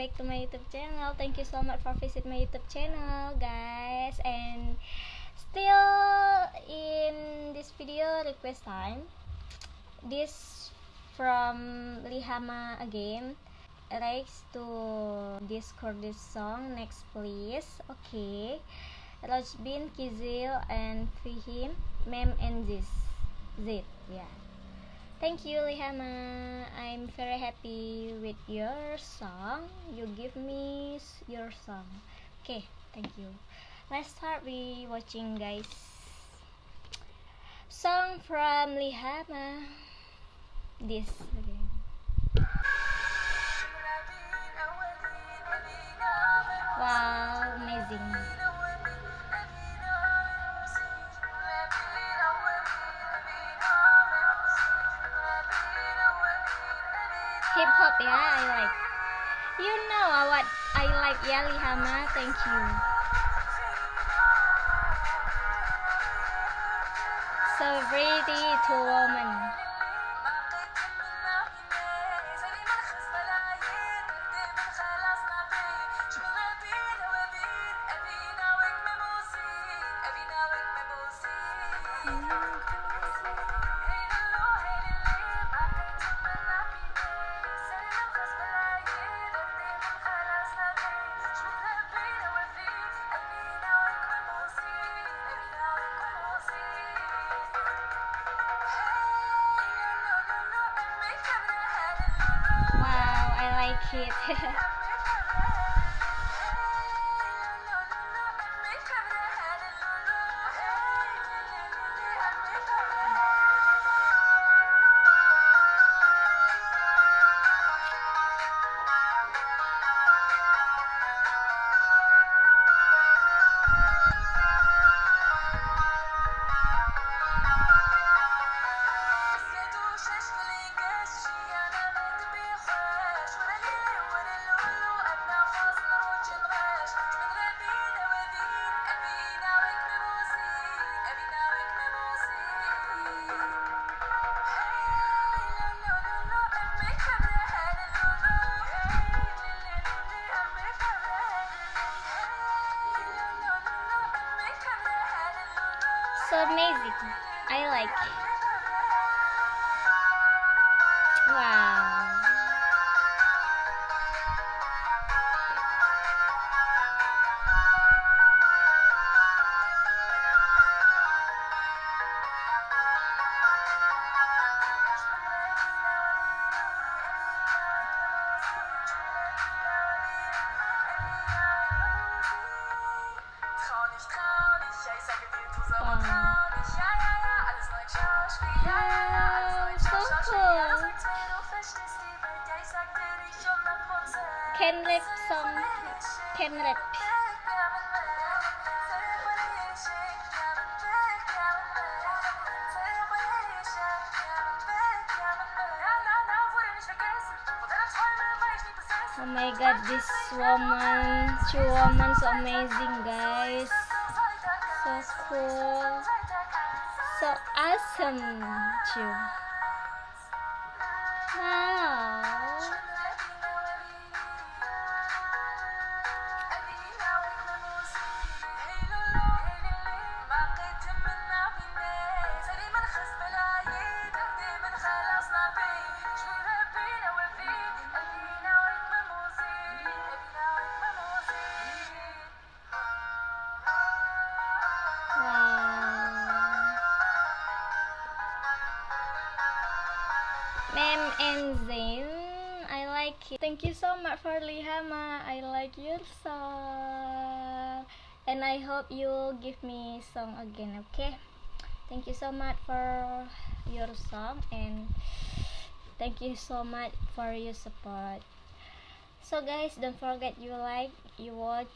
back to my YouTube channel. Thank you so much for visit my YouTube channel, guys. And still in this video request time. This from Lihama again. Likes to Discord this song next please. Okay. Rojbin, Kizil, and Fihim, Mem, and Zit. Yeah. Thank you, Lihama. I'm very happy with your song. You give me your song. Okay, thank you. Let's start with watching, guys. Song from Lihama. This again. Wow, amazing. Hip hop, yeah, I like. You know what I like, yeah, Lihama. Thank you. So pretty, two women. Wow, I like it. So amazing. I like. Wow. So cool. Can rap song. Can rap. Oh my god, this woman, two women, so amazing, guys. So cool. So awesome, too. Wow. Mem and Zain, I like it. Thank you so much for Lihama. I like your song, and I hope you'll give me song again. Okay, thank you so much for your song, and thank you so much for your support. So guys, don't forget you like, you watch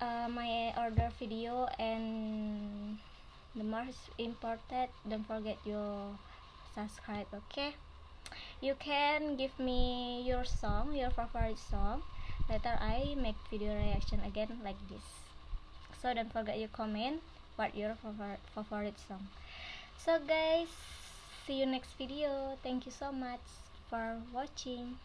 my other video, and the most important, don't forget you subscribe. Okay, you can give me your song, your favorite song. Later I make video reaction again like this. So don't forget you comment what your favorite song. So guys, see you next video. Thank you so much for watching.